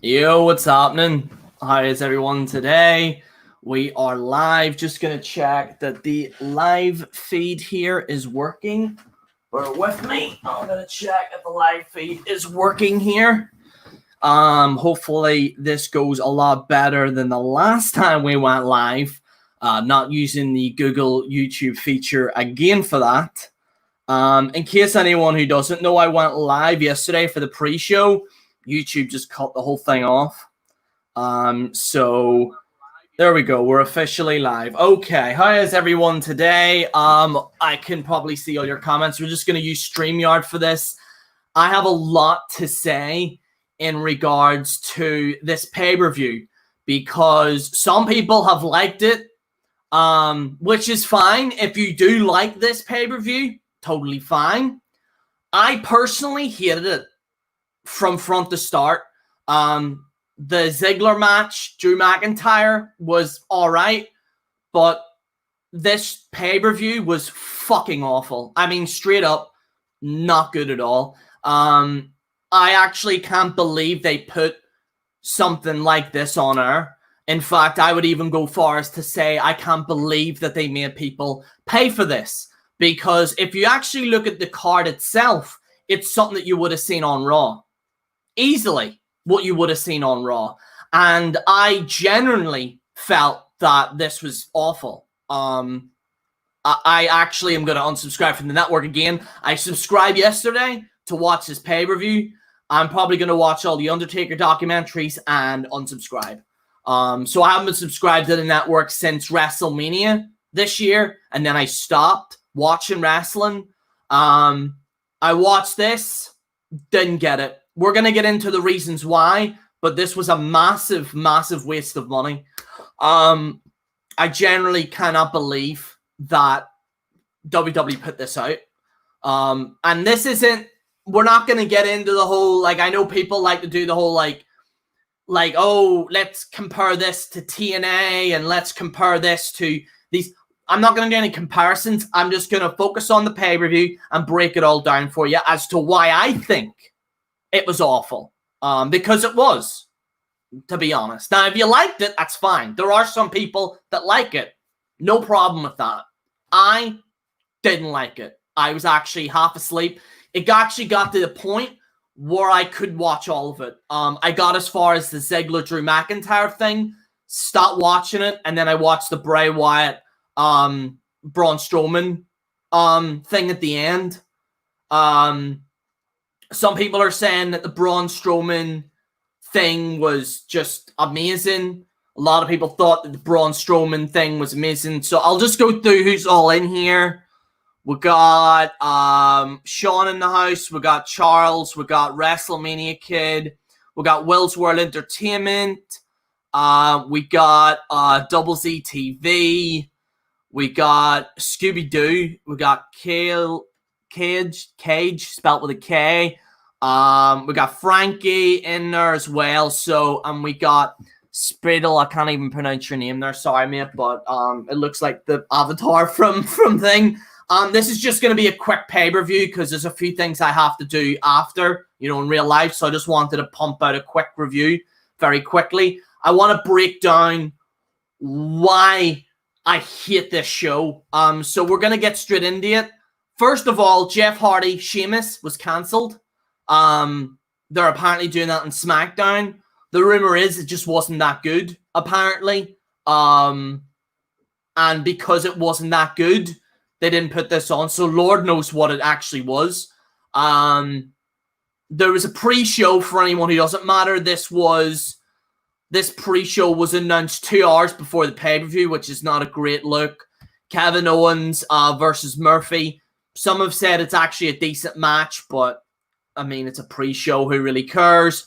Yo, what's happening? How is everyone today? We are live. Just going to check that the live feed here is working. Bear with me. I'm going to check if the live feed is working here. Hopefully this goes a lot better than the last time we went live. Not using the Google YouTube feature again for that. In case anyone who doesn't know, I went live yesterday for the pre-show. YouTube just cut the whole thing off. So there we go. We're officially live. Okay, how is everyone today? I can probably see all your comments. We're just going to use StreamYard for this. I have a lot to say in regards to this pay-per-view because some people have liked it, which is fine. If you do like this pay-per-view, totally fine. I personally hated it from front to start. The Ziggler match, Drew McIntyre, was all right, but this pay-per-view was fucking awful. I mean, straight up, not good at all. I actually can't believe they put something like this on air. In fact, I would even go far as to say I can't believe that they made people pay for this. Because if you actually look at the card itself, it's something that you would have seen on Raw. Easily what you would have seen on Raw. And I genuinely felt that this was awful. I actually am going to unsubscribe from the network again. I subscribed yesterday to watch this pay-per-view. I'm probably going to watch all the Undertaker documentaries and unsubscribe. So I haven't been subscribed to the network since WrestleMania this year. And then I stopped watching wrestling. I watched this, didn't get it. We're going to get into the reasons why, but this was a massive, massive waste of money. I generally cannot believe that WWE put this out. And this isn't, we're not going to get into the whole, like, I know people like to do the whole, like, oh, let's compare this to TNA and let's compare this to these. I'm not going to do any comparisons. I'm just going to focus on the pay-per-view and break it all down for you as to why I think it was awful, because it was, to be honest. Now, if you liked it, that's fine. There are some people that like it. No problem with that. I didn't like it. I was actually half asleep. It actually got to the point where I could watch all of it. I got as far as the Ziggler-Drew McIntyre thing, stopped watching it, and then I watched the Bray Wyatt, Braun Strowman thing at the end. Some people are saying that the Braun Strowman thing was just amazing. A lot of people thought that the Braun Strowman thing was amazing. So I'll just go through who's all in here. We got Sean in the house. We got Charles. We got WrestleMania Kid. We got Will's World Entertainment. We got Double Z TV. We got Scooby-Doo. We got Cage, spelled with a K. We got Frankie in there as well. So, and we got Spriddle. I can't even pronounce your name there. Sorry, mate. But it looks like the avatar from thing. This is just going to be a quick pay-per-view because there's a few things I have to do after, in real life. So I just wanted to pump out a quick review very quickly. I want to break down why I hate this show. So we're going to get straight into it. First of all, Jeff Hardy, Sheamus was cancelled. They're apparently doing that on SmackDown. The rumor is it just wasn't that good, apparently. And because it wasn't that good, they didn't put this on. So Lord knows what it actually was. There was a pre-show for anyone who doesn't matter. This pre-show was announced 2 hours before the pay-per-view, which is not a great look. Kevin Owens versus Murphy. Some have said it's actually a decent match, but I mean, it's a pre-show. Who really cares?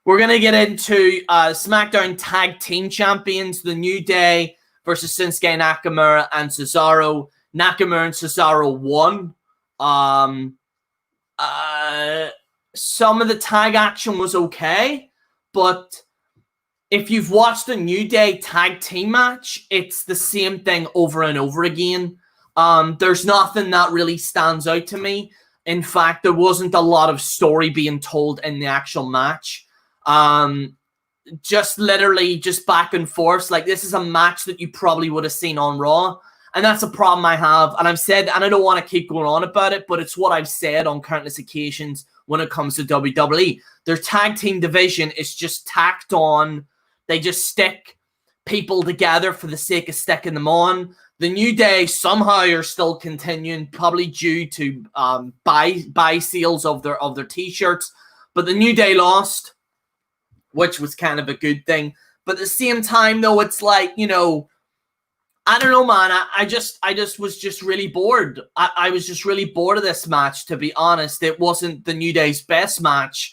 We're going to get into SmackDown Tag Team Champions, The New Day versus Shinsuke Nakamura and Cesaro. Nakamura and Cesaro won. Some of the tag action was okay, but if you've watched the New Day tag team match, it's the same thing over and over again. There's nothing that really stands out to me. In fact, there wasn't a lot of story being told in the actual match. just literally just back and forth. Like, this is a match that you probably would have seen on Raw. And that's a problem I have. And I've said, and I don't want to keep going on about it, but it's what I've said on countless occasions when it comes to WWE. Their tag team division is just tacked on. They just stick people together for the sake of sticking them on. The New Day somehow are still continuing, probably due to buy sales of their t-shirts. But the New Day lost, which was kind of a good thing. But at the same time, though, it's like, you know, I don't know, man. I just was just really bored. I was just really bored of this match, to be honest. It wasn't the New Day's best match.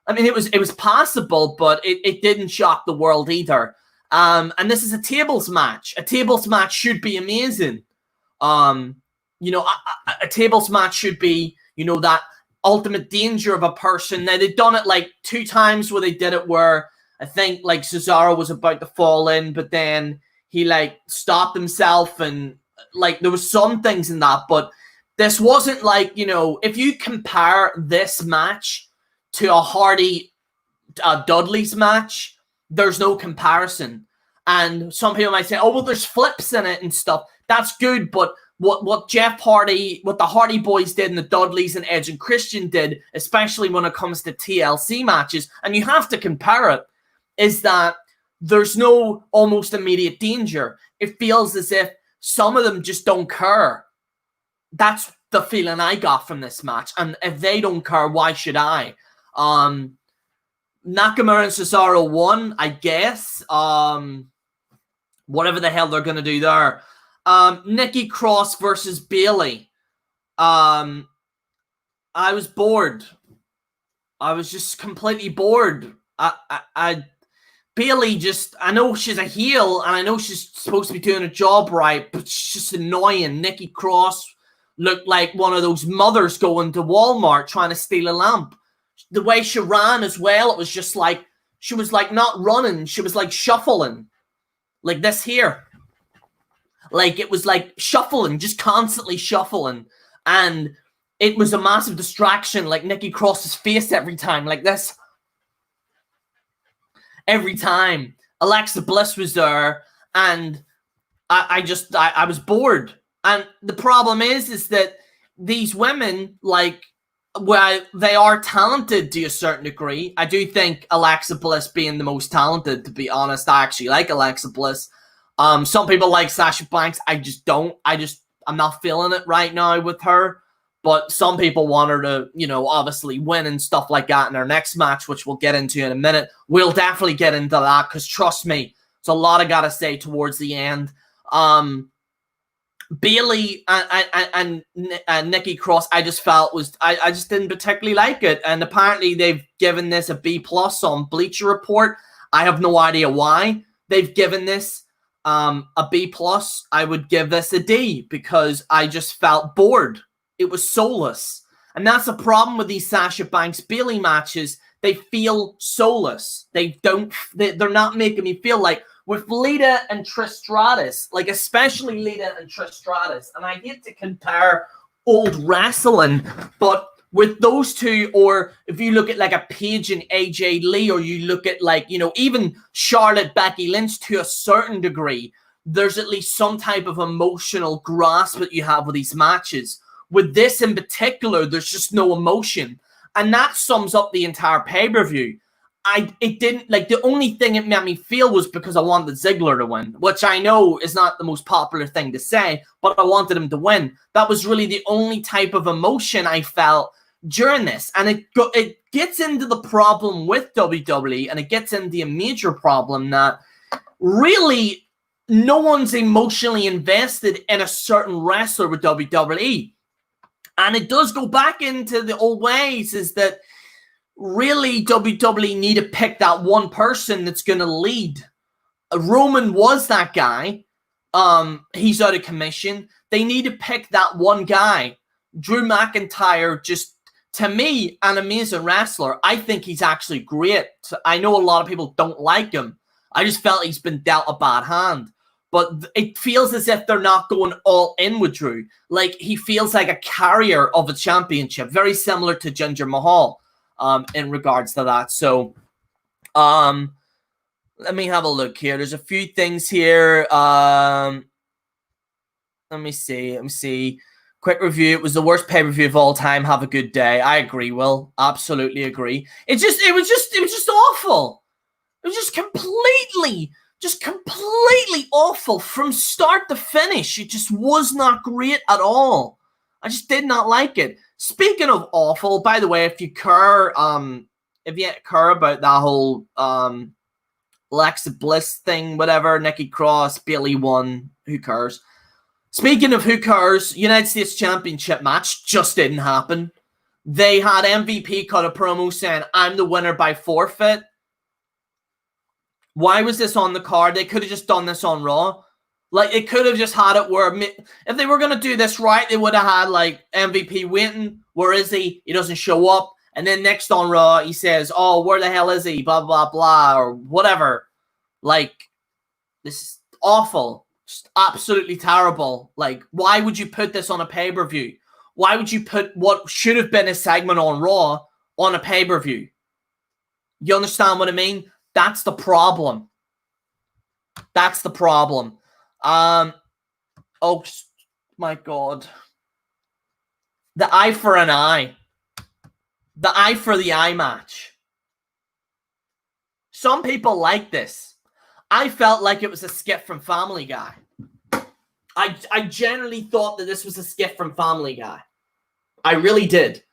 I mean, it was passable, but it didn't shock the world either. And this is a tables match. A tables match should be amazing. You know, a tables match should be, you know, that ultimate danger of a person. Now, they've done it like 2 times where they did it where I think like Cesaro was about to fall in, but then he like stopped himself, and like there was some things in that, but this wasn't like, you know, if you compare this match to a Hardy Dudley's match, there's no comparison. And some people might say, oh, well, there's flips in it and stuff. That's good, but what Jeff Hardy, what the Hardy Boys did and the Dudleys and Edge and Christian did, especially when it comes to TLC matches, and you have to compare it, is that there's no almost immediate danger. It feels as if some of them just don't care. That's the feeling I got from this match. And if they don't care, why should I? Nakamura and Cesaro won, I guess. Whatever the hell they're going to do there. Nikki Cross versus Bayley. I was bored. I was just completely bored. Bayley just, I know she's a heel, and I know she's supposed to be doing a job right, but she's just annoying. Nikki Cross looked like one of those mothers going to Walmart trying to steal a lamp. The way she ran as well, it was just like, she was like not running, she was like shuffling. Like this here. Like it was like shuffling, just constantly shuffling. And it was a massive distraction, like Nikki Cross's face every time, like this. Every time. Alexa Bliss was there, and I was bored. And the problem is that these women, like, well, they are talented to a certain degree. I do think Alexa Bliss being the most talented, to be honest. I actually like Alexa Bliss. Some people like Sasha Banks. I just don't. I'm not feeling it right now with her. But some people want her to, you know, obviously win and stuff like that in her next match, which we'll get into in a minute. We'll definitely get into that because, trust me, it's a lot I got to say towards the end. Bayley and Nikki Cross, I just felt was, I just didn't particularly like it. And apparently they've given this a B+ on Bleacher Report. I have no idea why they've given this a B+. I would give this a D because I just felt bored. It was soulless. And that's the problem with these Sasha Banks Bayley matches. They feel soulless. They're not making me feel like with Lita and Trish Stratus, like especially Lita and Trish Stratus. And I hate to compare old wrestling, but with those two, or if you look at like a Paige and AJ Lee, or you look at like, you know, even Charlotte, Becky Lynch to a certain degree, there's at least some type of emotional grasp that you have with these matches. With this in particular, there's just no emotion. And that sums up the entire pay-per-view. It didn't, like, the only thing it made me feel was because I wanted Ziggler to win, which I know is not the most popular thing to say, but I wanted him to win. That was really the only type of emotion I felt during this. And it gets into the problem with WWE, and it gets into a major problem that really no one's emotionally invested in a certain wrestler with WWE. And it does go back into the old ways, is that really WWE need to pick that one person that's going to lead. Roman was that guy. He's out of commission. They need to pick that one guy. Drew McIntyre, just, to me, an amazing wrestler. I think he's actually great. I know a lot of people don't like him. I just felt he's been dealt a bad hand. But it feels as if they're not going all in with Drew. Like, he feels like a carrier of a championship, very similar to Jinder Mahal in regards to that. So, Let me have a look here. There's a few things here. Let me see. Quick review. It was the worst pay-per-view of all time. Have a good day. I agree, Will. Absolutely agree. It was just awful. It was just completely awful from start to finish. It just was not great at all. I just did not like it. Speaking of awful, by the way, if you care about that whole Alexa Bliss thing, whatever, Nikki Cross, Bayley won, who cares? Speaking of who cares, United States Championship match just didn't happen. They had MVP cut a promo saying, I'm the winner by forfeit. Why was this on the card? They could have just done this on Raw. Like, they could have just had it where, if they were going to do this right, they would have had, like, MVP waiting. Where is he? He doesn't show up. And then next on Raw, he says, oh, where the hell is he? Blah, blah, blah, or whatever. Like, this is awful. Just absolutely terrible. Like, why would you put this on a pay-per-view? Why would you put what should have been a segment on Raw on a pay-per-view? You understand what I mean? That's the problem. That's the problem. Oh my God. The eye for an eye. The eye for the eye match. Some people like this. I felt like it was a skit from Family Guy. I generally thought that this was a skit from Family Guy. I really did.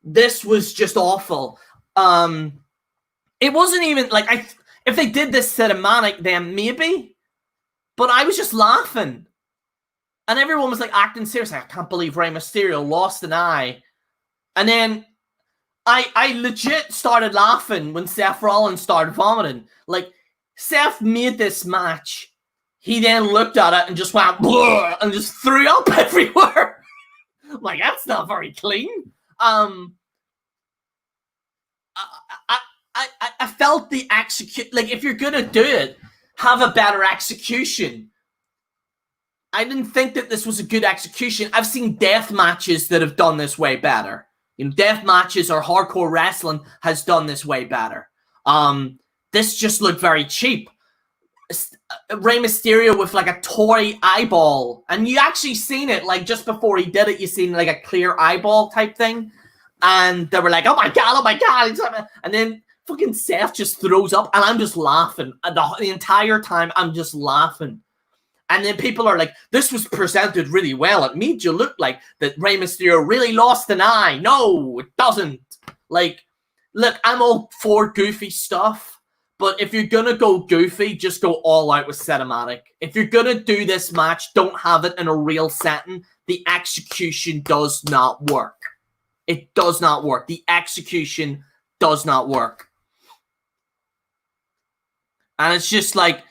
This was just awful. It wasn't even like if they did this cinematic, then maybe. But I was just laughing. And everyone was like acting serious. I can't believe Rey Mysterio lost an eye. And then I legit started laughing when Seth Rollins started vomiting. Like, Seth made this match. He then looked at it and just went blur and just threw up everywhere. I'm like, that's not very clean. I felt the execute. Like, if you're gonna do it, have a better execution. I didn't think that this was a good execution. I've seen death matches that have done this way better. You know, death matches or hardcore wrestling has done this way better. This just looked very cheap. Rey Mysterio with like a toy eyeball, and you actually seen it like just before he did it. You seen like a clear eyeball type thing, and they were like, "Oh my god!" And then fucking Seth just throws up, and I'm just laughing the entire time. I'm just laughing. And then people are like, this was presented really well. It made you look like that Rey Mysterio really lost an eye. No, it doesn't. Like, look, I'm all for goofy stuff. But if you're going to go goofy, just go all out with cinematic. If you're going to do this match, don't have it in a real setting. The execution does not work. It does not work. The execution does not work. And it's just like,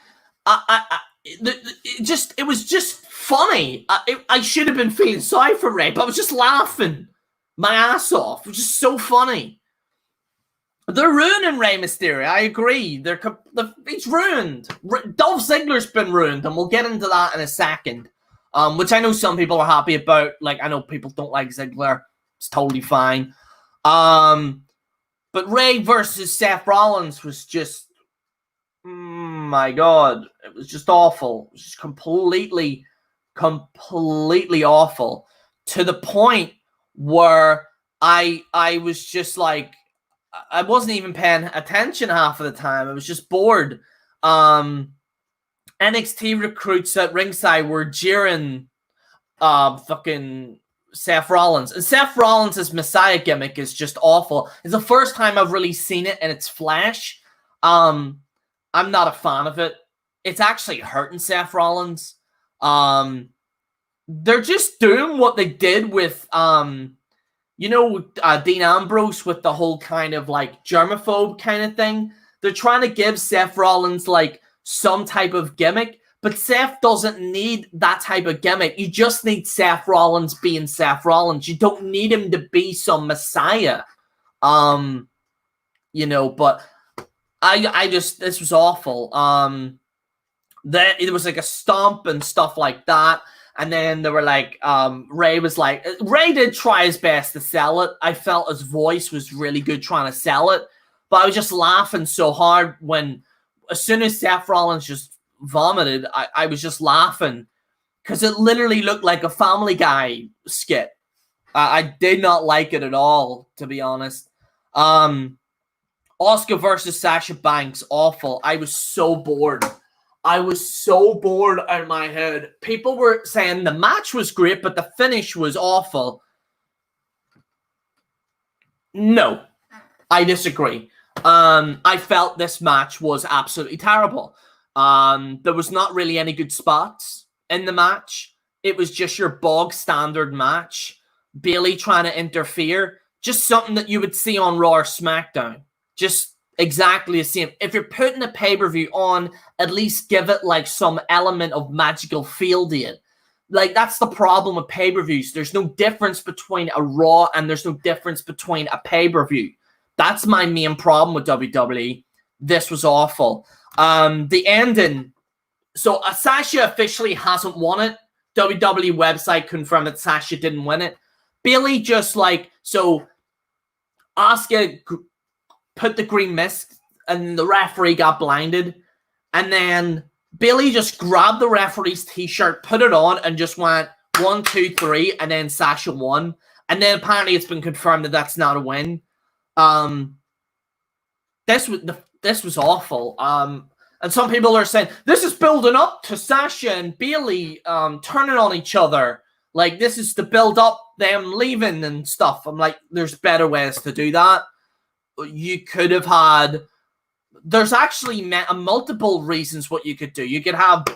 it was just funny. I should have been feeling sorry for Ray, but I was just laughing my ass off. It was just so funny. They're ruining Rey Mysterio. I agree. He's ruined. Dolph Ziggler's been ruined, and we'll get into that in a second. Which I know some people are happy about. Like, I know people don't like Ziggler. It's totally fine. But Ray versus Seth Rollins was just, my God, it was just awful. It was just completely awful, to the point where I was just like, I wasn't even paying attention half of the time. I was just bored. NXT recruits at ringside were jeering fucking Seth Rollins. And Seth Rollins' Messiah gimmick is just awful. It's the first time I've really seen it in its flesh. I'm not a fan of it. It's actually hurting Seth Rollins. They're just doing what they did with, Dean Ambrose with the whole kind of like germaphobe kind of thing. They're trying to give Seth Rollins like some type of gimmick, but Seth doesn't need that type of gimmick. You just need Seth Rollins being Seth Rollins. You don't need him to be some messiah. But this was awful. That it was like a stomp and stuff like that. And then they were like, Ray did try his best to sell it. I felt his voice was really good trying to sell it. But I was just laughing so hard when, as soon as Seth Rollins just vomited, I was just laughing because it literally looked like a Family Guy skit. I did not like it at all, to be honest. Asuka versus Sasha Banks, awful. I was so bored. I was so bored out of my head. People were saying the match was great, but the finish was awful. No, I disagree. I felt this match was absolutely terrible. There was not really any good spots in the match. It was just your bog standard match. Bayley trying to interfere. Just something that you would see on Raw or SmackDown. Just exactly the same. If you're putting a pay-per-view on, at least give it like some element of magical feel to it. Like, that's the problem with pay-per-views. There's no difference between a Raw and there's no difference between a pay-per-view. That's my main problem with WWE. This was awful. The ending. So Sasha officially hasn't won it. WWE website confirmed that Sasha didn't win it. Bayley just so Asuka put the green mist and the referee got blinded. And then Bayley just grabbed the referee's t-shirt, put it on, and just went 1, 2, 3, and then Sasha won. And then apparently it's been confirmed that that's not a win. This was awful. And some people are saying this is building up to Sasha and Bayley turning on each other. Like, this is to build up them leaving and stuff. I'm like, there's better ways to do that. You could have had... There's actually multiple reasons what you could do. You could have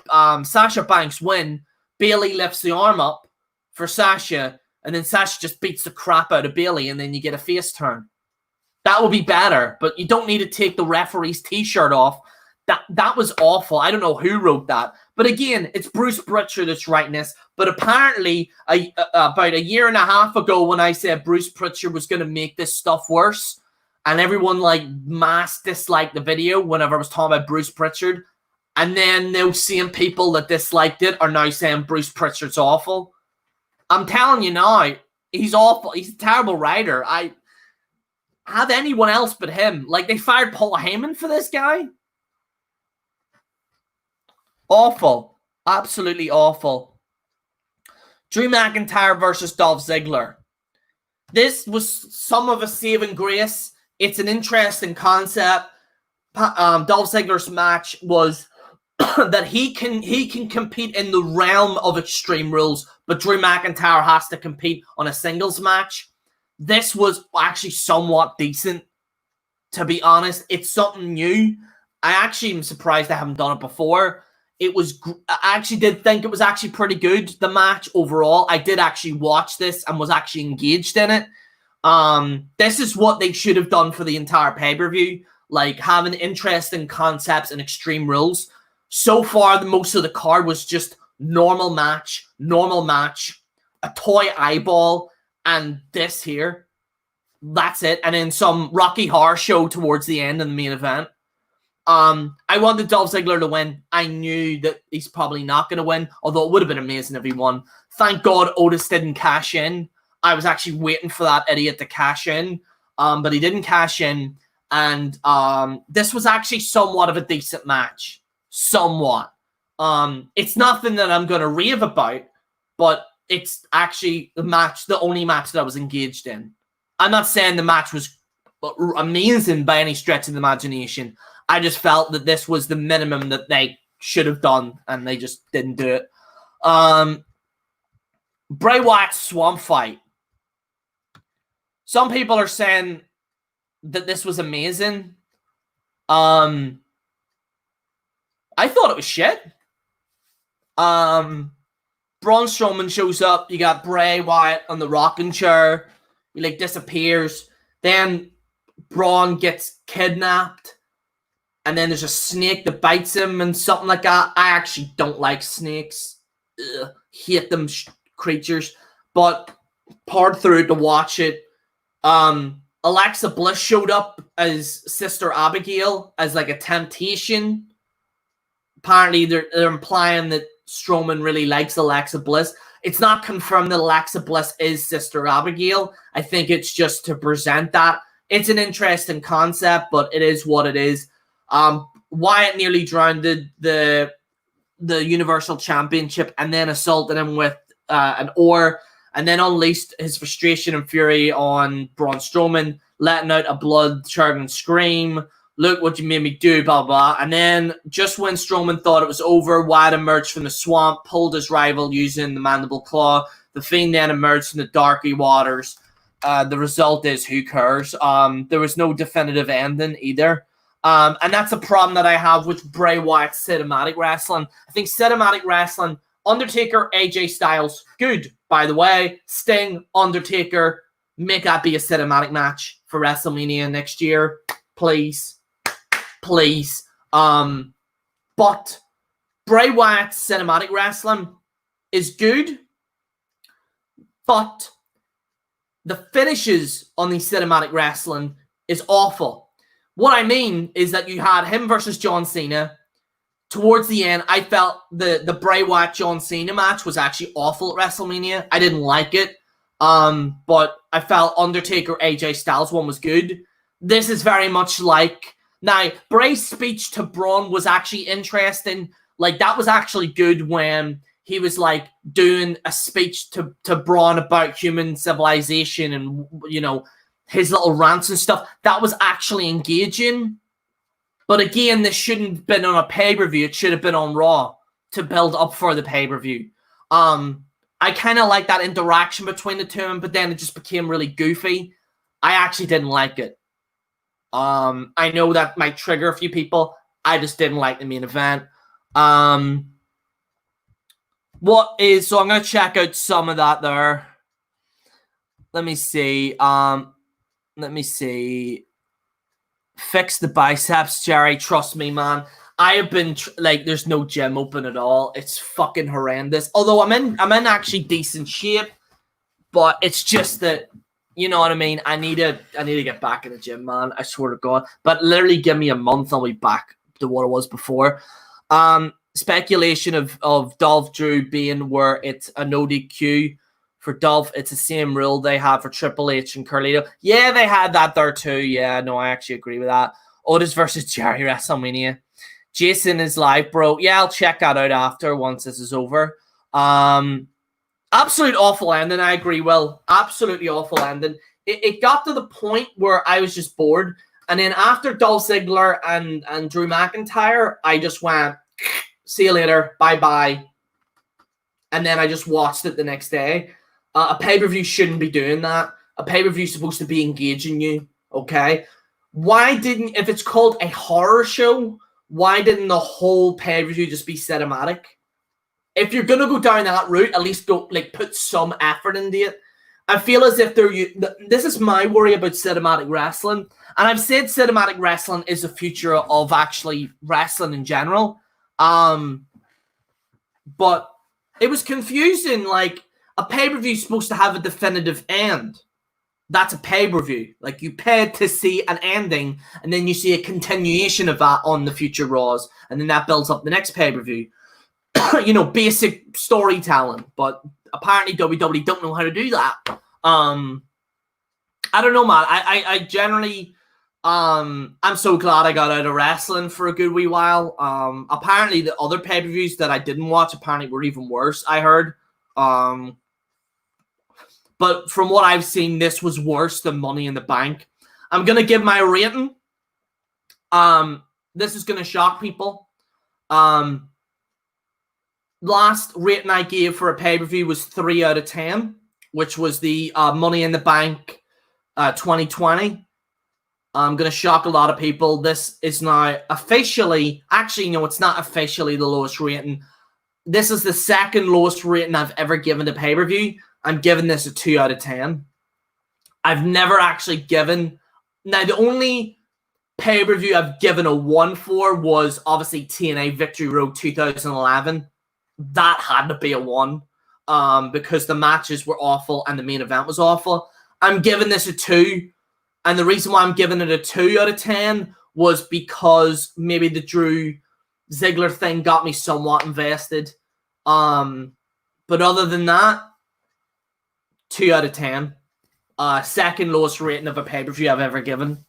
Sasha Banks win. Bayley lifts the arm up for Sasha. And then Sasha just beats the crap out of Bayley. And then you get a face turn. That would be better. But you don't need to take the referee's t-shirt off. That was awful. I don't know who wrote that. But again, it's Bruce Pritchard that's writing this. But apparently, about a year and a half ago, when I said Bruce Pritchard was going to make this stuff worse, and everyone mass disliked the video whenever I was talking about Bruce Pritchard, and then those same people that disliked it are now saying Bruce Pritchard's awful. I'm telling you now, he's awful. He's a terrible writer. I have anyone else but him. They fired Paul Heyman for this guy. Awful. Absolutely awful. Drew McIntyre versus Dolph Ziggler. This was some of a saving grace. It's an interesting concept. Dolph Ziggler's match was that he can compete in the realm of Extreme Rules, but Drew McIntyre has to compete on a singles match. This was actually somewhat decent, to be honest. It's something new. I actually am surprised I haven't done it before. I actually did think it was actually pretty good, the match overall. I did actually watch this and was actually engaged in it. This is what they should have done for the entire pay-per-view, having interesting concepts and Extreme Rules. So far, most of the card was just normal match, a toy eyeball, and this here. That's it. And then some Rocky Horror Show towards the end in the main event. I wanted Dolph Ziggler to win. I knew that he's probably not going to win, although it would have been amazing if he won. Thank God Otis didn't cash in. I was actually waiting for that idiot to cash in, but he didn't cash in. And this was actually somewhat of a decent match. Somewhat. It's nothing that I'm going to rave about, but it's actually the only match that I was engaged in. I'm not saying the match was amazing by any stretch of the imagination. I just felt that this was the minimum that they should have done, and they just didn't do it. Bray Wyatt's swamp fight. Some people are saying that this was amazing. I thought it was shit. Braun Strowman shows up. You got Bray Wyatt on the rocking chair. He disappears. Then Braun gets kidnapped. And then there's a snake that bites him and something like that. I actually don't like snakes. Ugh, hate them creatures. But poured through to watch it. Alexa Bliss showed up as Sister Abigail as a temptation. Apparently they're implying that Strowman really likes Alexa Bliss. It's not confirmed that Alexa Bliss is Sister Abigail. I think it's just to present that. It's an interesting concept, but it is what it is. Wyatt nearly drowned the Universal Championship and then assaulted him with an oar, and then unleashed his frustration and fury on Braun Strowman, letting out a blood-curdling scream. Look what you made me do, blah, blah. And then just when Strowman thought it was over, Wyatt emerged from the swamp, pulled his rival using the mandible claw. The Fiend then emerged from the darky waters. The result is, who cares? There was no definitive ending either. And that's a problem that I have with Bray Wyatt's cinematic wrestling. I think cinematic wrestling, Undertaker, AJ Styles, good. By the way, Sting, Undertaker, make that be a cinematic match for WrestleMania next year. Please. Please. But Bray Wyatt's cinematic wrestling is good, but the finishes on the cinematic wrestling is awful. What I mean is that you had him versus John Cena. Towards the end, I felt the Bray Wyatt John Cena match was actually awful at WrestleMania. I didn't like it. But I felt Undertaker AJ Styles one was good. This is very much like, now Bray's speech to Braun was actually interesting. Like, that was actually good when he was like doing a speech to Braun about human civilization and, you know, his little rants and stuff. That was actually engaging. But again, this shouldn't have been on a pay-per-view. It should have been on Raw to build up for the pay-per-view. I kind of like that interaction between the two of them, but then it just became really goofy. I actually didn't like it. I know that might trigger a few people. I just didn't like the main event. So I'm going to check out some of that there. Let me see. Fix the biceps, Jerry. Trust me, man. I have been there's no gym open at all. It's fucking horrendous. Although I'm in actually decent shape, but it's just that, you know what I mean. I need to get back in the gym, man. I swear to God. But literally, give me a month, I'll be back to what it was before. Speculation of Dolph Drew being where it's a no DQ. For Dolph, it's the same rule they have for Triple H and Carlito. Yeah, they had that there too. Yeah, no, I actually agree with that. Otis versus Jerry WrestleMania. Jason is live, bro. Yeah, I'll check that out after once this is over. Absolute awful ending. I agree, Will. Absolutely awful ending. It got to the point where I was just bored. And then after Dolph Ziggler and Drew McIntyre, I just went, see you later. Bye-bye. And then I just watched it the next day. A pay-per-view shouldn't be doing that. A pay-per-view is supposed to be engaging you, okay? If it's called a horror show, why didn't the whole pay-per-view just be cinematic? If you're going to go down that route, at least go, put some effort into it. I feel as if this is my worry about cinematic wrestling. And I've said cinematic wrestling is the future of actually wrestling in general. But it was confusing, a pay-per-view is supposed to have a definitive end. That's a pay-per-view. You paid to see an ending, and then you see a continuation of that on the future Raws, and then that builds up the next pay-per-view. Basic storytelling. But apparently WWE don't know how to do that. I don't know, man. I generally... I'm so glad I got out of wrestling for a good wee while. Apparently the other pay-per-views that I didn't watch apparently were even worse, I heard. But from what I've seen, this was worse than Money in the Bank. I'm going to give my rating. This is going to shock people. Last rating I gave for a pay-per-view was 3 out of 10, which was the Money in the Bank 2020. I'm going to shock a lot of people. This is now officially... Actually, no, it's not officially the lowest rating. This is the second lowest rating I've ever given to pay-per-view. I'm giving this a 2 out of 10. I've never actually given... Now, the only pay-per-view I've given a 1 for was obviously TNA Victory Road 2011. That had to be a 1 because the matches were awful and the main event was awful. I'm giving this a 2. And the reason why I'm giving it a 2 out of 10 was because maybe the Drew Ziggler thing got me somewhat invested. But other than that, 2 out of 10. Second lowest rating of a pay-per-view I've ever given.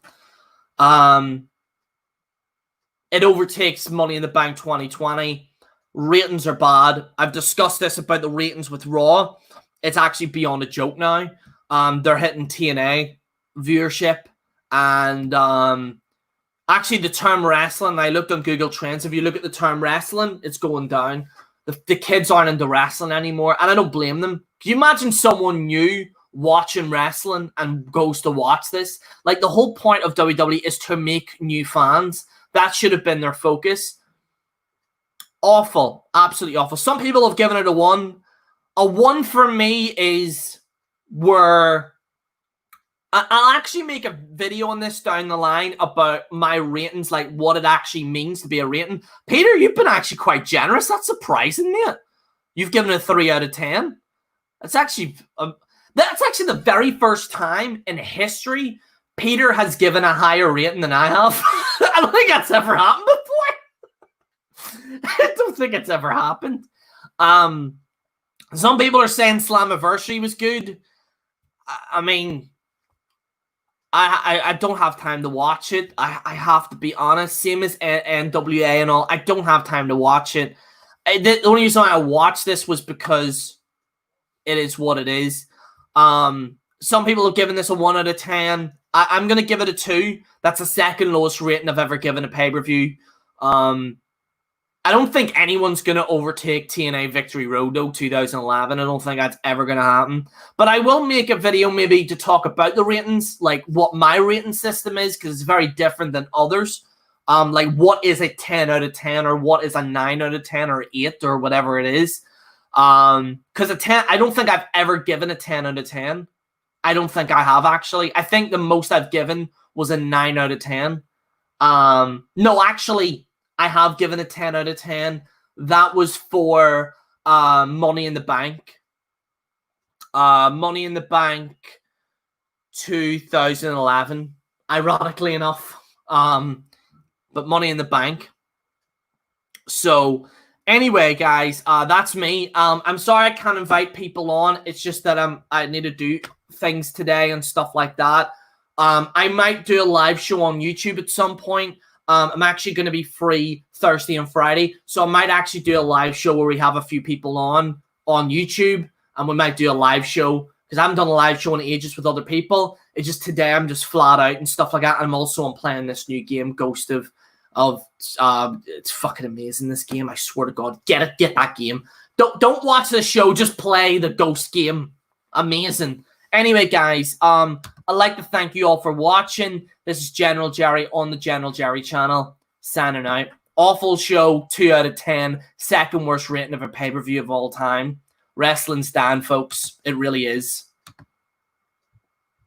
It overtakes Money in the Bank 2020. Ratings are bad. I've discussed this about the ratings with Raw. It's actually beyond a joke now. They're hitting TNA viewership. And actually the term wrestling, I looked on Google Trends. If you look at the term wrestling, it's going down. The kids aren't into wrestling anymore. And I don't blame them. Can you imagine someone new watching wrestling and goes to watch this? Like, the whole point of WWE is to make new fans. That should have been their focus. Awful. Absolutely awful. Some people have given it a 1. A 1 for me is where I'll actually make a video on this down the line about my ratings, like what it actually means to be a rating. Peter, you've been actually quite generous. That's surprising, mate. You've given it a 3 out of 10. That's actually the very first time in history Peter has given a higher rating than I have. I don't think that's ever happened before. I don't think it's ever happened. Some people are saying Slammiversary was good. I mean, I don't have time to watch it. I have to be honest. Same as NWA and all. I don't have time to watch it. The only reason I watched this was because it is what it is. Some people have given this a 1 out of 10. I'm going to give it a 2. That's the second lowest rating I've ever given a pay-per-view. I don't think anyone's going to overtake TNA Victory Road, though, 2011. I don't think that's ever going to happen. But I will make a video maybe to talk about the ratings, like what my rating system is, because it's very different than others. Like, what is a 10 out of 10 or what is a 9 out of 10 or 8 or whatever it is. Because a 10, I don't think I've ever given a 10 out of 10. I don't think I have, actually. I think the most I've given was a 9 out of 10. No, actually, I have given a 10 out of 10. That was for Money in the Bank. Money in the Bank 2011, ironically enough. But Money in the Bank. So, anyway, guys, that's me. I'm sorry I can't invite people on. It's just that I need to do things today and stuff like that. I might do a live show on YouTube at some point. I'm actually going to be free Thursday and Friday, so I might actually do a live show where we have a few people on YouTube, and we might do a live show, because I haven't done a live show in ages with other people. It's just today I'm just flat out and stuff like that. I'm playing this new game, Ghost of it's fucking amazing, this game. I swear to God, get that game. Don't watch the show, just play the Ghost game. Amazing. Anyway, guys, I'd like to thank you all for watching. This is General Jerry on the General Jerry channel, signing out. Awful show, 2 out of 10. Second worst rating of a pay-per-view of all time. Wrestling's dying, folks. It really is.